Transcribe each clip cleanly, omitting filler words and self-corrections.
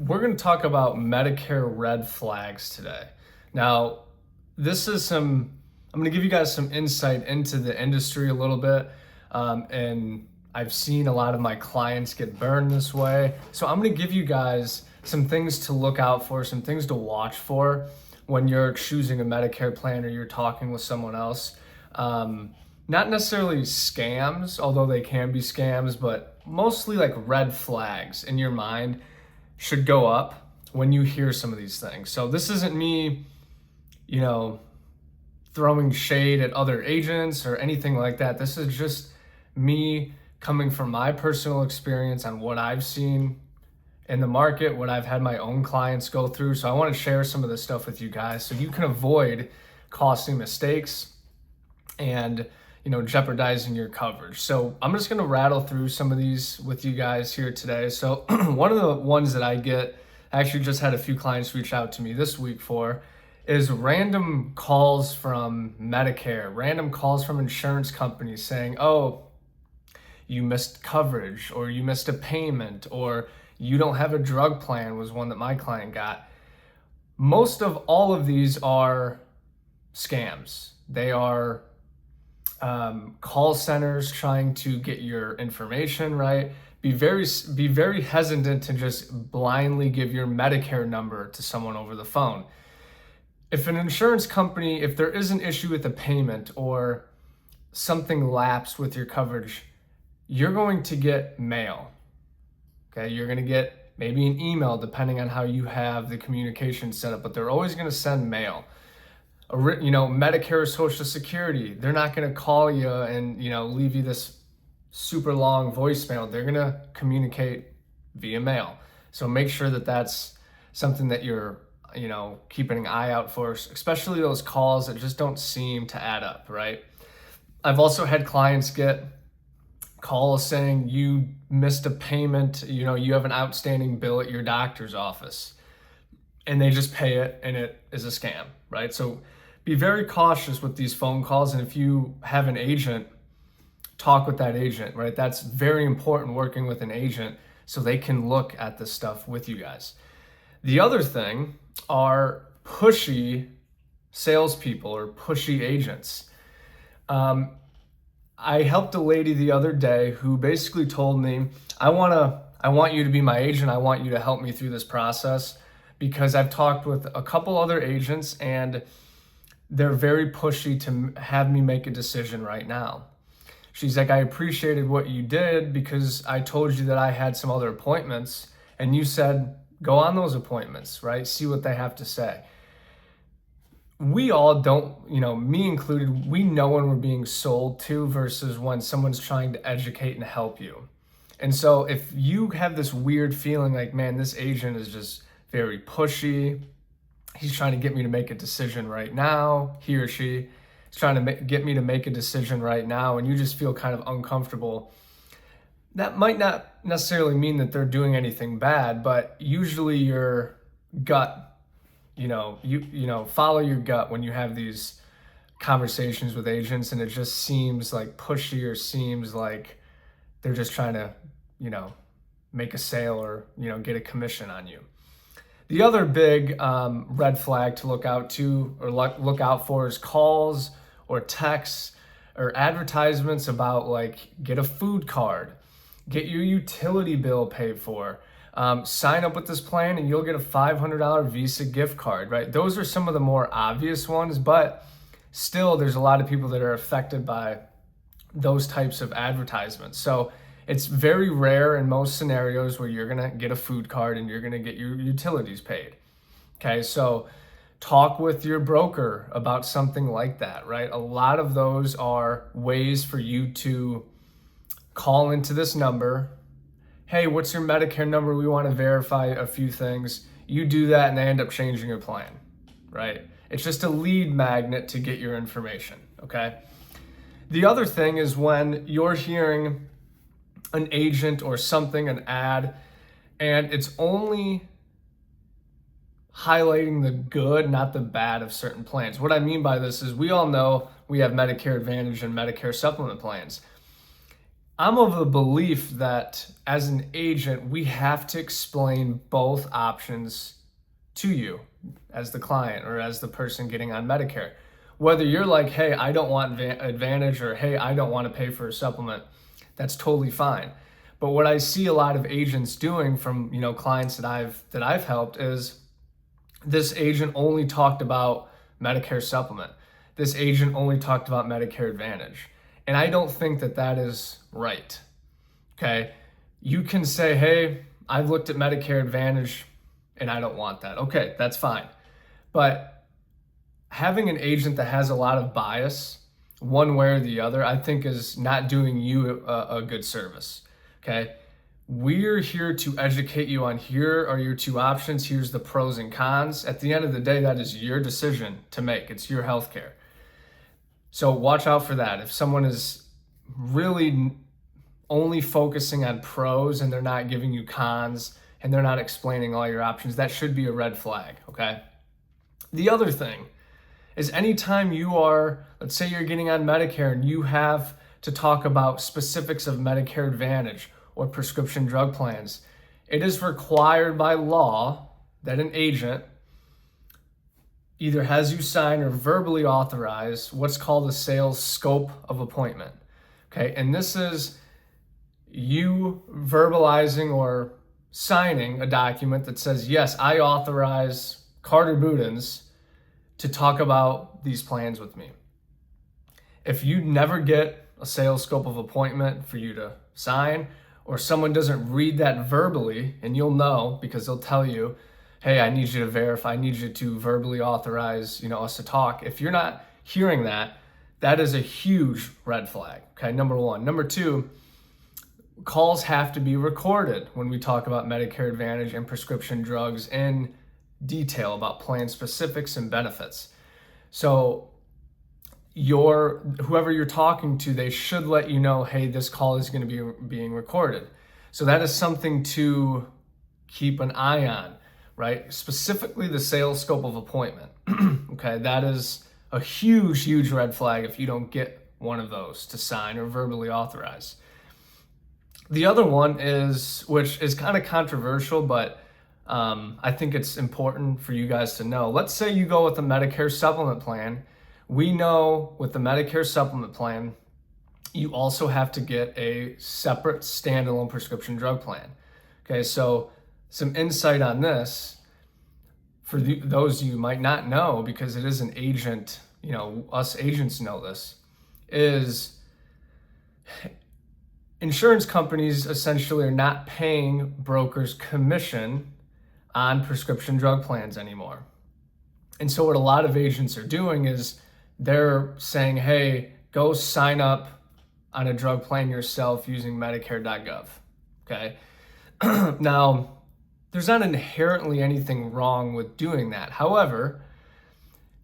We're going to talk about Medicare red flags today. Now, I'm going to give you guys some insight into the industry a little bit. And I've seen a lot of my clients get burned this way. So I'm going to give you guys some things to look out for, some things to watch for when you're choosing a Medicare plan or you're talking with someone else. Not necessarily scams, although they can be scams, but mostly like red flags in your mind should go up when you hear some of these things. So this isn't me, throwing shade at other agents or anything like that. This is just me coming from my personal experience on what I've seen in the market, what I've had my own clients go through. So I want to share some of this stuff with you guys so you can avoid costly mistakes and jeopardizing your coverage. So I'm just going to rattle through some of these with you guys here today. So one of the ones that I actually just had a few clients reach out to me this week for, is random calls from Medicare, random calls from insurance companies saying, oh, you missed coverage, or you missed a payment, or you don't have a drug plan, was one that my client got. Most of all of these are scams. They are call centers trying to get your information, right? Be very hesitant to just blindly give your Medicare number to someone over the phone. If an insurance company, if there is an issue with a payment or something lapsed with your coverage, you're going to get mail. Okay, you're going to get maybe an email depending on how you have the communication set up, but they're always going to send mail. Medicare or Social Security, they're not going to call you and, leave you this super long voicemail. They're going to communicate via mail. So make sure that that's something that you're, keeping an eye out for, especially those calls that just don't seem to add up, right? I've also had clients get calls saying you missed a payment, you have an outstanding bill at your doctor's office, and they just pay it and it is a scam, right? So be very cautious with these phone calls. And if you have an agent, talk with that agent, right? That's very important, working with an agent so they can look at this stuff with you guys. The other thing are pushy salespeople or pushy agents. I helped a lady the other day who basically told me, I want you to be my agent. I want you to help me through this process because I've talked with a couple other agents and they're very pushy to have me make a decision right now. She's like, I appreciated what you did because I told you that I had some other appointments and you said, go on those appointments, right? See what they have to say. We all don't, me included, we know when we're being sold to versus when someone's trying to educate and help you. And so if you have this weird feeling like, man, this agent is just very pushy, he's trying to get me to make a decision right now, he or she is trying to get me to make a decision right now, and you just feel kind of uncomfortable, that might not necessarily mean that they're doing anything bad, but usually your gut, follow your gut when you have these conversations with agents and it just seems like pushy or seems like they're just trying to, make a sale or, get a commission on you. The other big red flag to look out for is calls or texts or advertisements about get a food card, get your utility bill paid for, sign up with this plan and you'll get a $500 Visa gift card, right? Those are some of the more obvious ones, but still there's a lot of people that are affected by those types of advertisements. So it's very rare in most scenarios where you're gonna get a food card and you're gonna get your utilities paid. Okay, so talk with your broker about something like that, right? A lot of those are ways for you to call into this number. Hey, what's your Medicare number? We want to verify a few things. You do that and they end up changing your plan, right? It's just a lead magnet to get your information, okay? The other thing is when you're hearing an agent or something, an ad, and it's only highlighting the good, not the bad of certain plans. What I mean by this is we all know we have Medicare Advantage and Medicare supplement plans. I'm of the belief that as an agent, we have to explain both options to you as the client or as the person getting on Medicare. Whether you're like, hey, I don't want Advantage, or hey, I don't want to pay for a supplement, that's totally fine. But what I see a lot of agents doing from, clients that I've helped is this agent only talked about Medicare supplement. This agent only talked about Medicare Advantage. And I don't think that that is right. Okay. You can say, hey, I've looked at Medicare Advantage and I don't want that. Okay, that's fine. But having an agent that has a lot of bias, one way or the other, I think is not doing you a good service. Okay. We're here to educate you on here are your two options. Here's the pros and cons. At the end of the day, that is your decision to make. It's your healthcare. So watch out for that. If someone is really only focusing on pros and they're not giving you cons and they're not explaining all your options, that should be a red flag, okay? The other thing is anytime you are, let's say you're getting on Medicare and you have to talk about specifics of Medicare Advantage or prescription drug plans, it is required by law that an agent either has you sign or verbally authorize what's called a sales scope of appointment. Okay, and this is you verbalizing or signing a document that says, yes, I authorize Carter Budens to talk about these plans with me. If you never get a sales scope of appointment for you to sign, or someone doesn't read that verbally, and you'll know because they'll tell you, hey, I need you to verify, I need you to verbally authorize, us to talk. If you're not hearing that, that is a huge red flag, okay, number one. Number two, calls have to be recorded when we talk about Medicare Advantage and prescription drugs in detail about plan specifics and benefits. So whoever you're talking to, they should let you know, hey, this call is going to be being recorded. So that is something to keep an eye on, right? Specifically the sales scope of appointment. Okay, that is a huge, huge red flag if you don't get one of those to sign or verbally authorize. The other one is, which is kind of controversial, but I think it's important for you guys to know. Let's say you go with a Medicare supplement plan. We know with the Medicare supplement plan, you also have to get a separate standalone prescription drug plan. Okay, so some insight on this for those you might not know, because it is an agent, us agents know this, is insurance companies essentially are not paying brokers commission on prescription drug plans anymore. And so what a lot of agents are doing is they're saying, hey, go sign up on a drug plan yourself using Medicare.gov, okay? Now, there's not inherently anything wrong with doing that. However,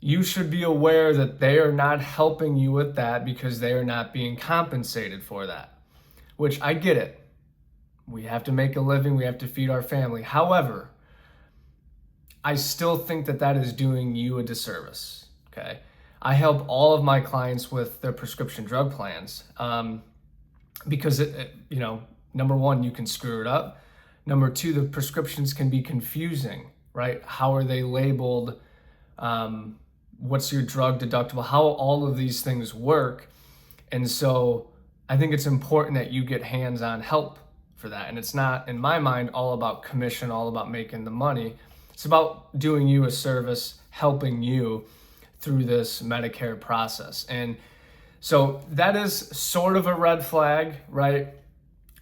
you should be aware that they are not helping you with that because they are not being compensated for that, which I get it. We have to make a living, we have to feed our family. However, I still think that that is doing you a disservice, okay? I help all of my clients with their prescription drug plans because, number one, you can screw it up. Number two, the prescriptions can be confusing, right? How are they labeled? What's your drug deductible? How all of these things work. And so I think it's important that you get hands-on help for that. And it's not, in my mind, all about commission, all about making the money. It's about doing you a service, helping you through this Medicare process. And so that is sort of a red flag, right?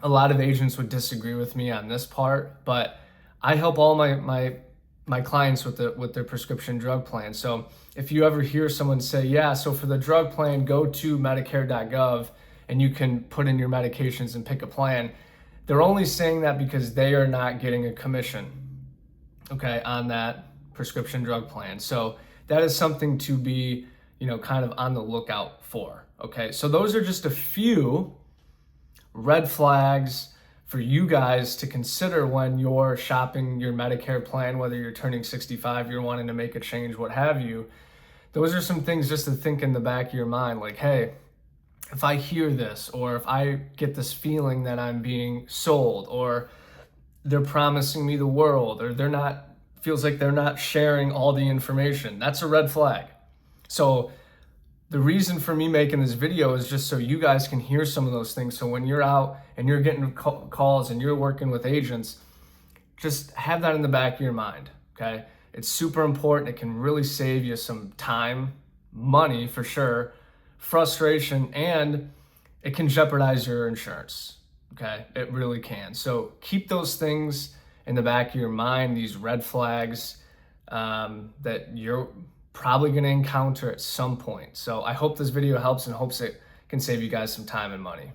A lot of agents would disagree with me on this part, but I help all my clients with their prescription drug plan. So if you ever hear someone say, yeah, so for the drug plan, go to Medicare.gov and you can put in your medications and pick a plan, they're only saying that because they are not getting a commission, okay, on that prescription drug plan. So that is something to be, kind of on the lookout for, okay? So those are just a few red flags for you guys to consider when you're shopping your Medicare plan, whether you're turning 65, you're wanting to make a change, what have you. Those are some things just to think in the back of your mind, like, hey, if I hear this, or if I get this feeling that I'm being sold, or they're promising me the world, or feels like they're not sharing all the information, that's a red flag. So the reason for me making this video is just so you guys can hear some of those things. So when you're out and you're getting calls and you're working with agents, just have that in the back of your mind, okay? It's super important. It can really save you some time, money for sure, frustration, and it can jeopardize your insurance, okay? It really can. So keep those things in the back of your mind, these red flags that you're probably going to encounter at some point. So I hope this video helps and hopes it can save you guys some time and money.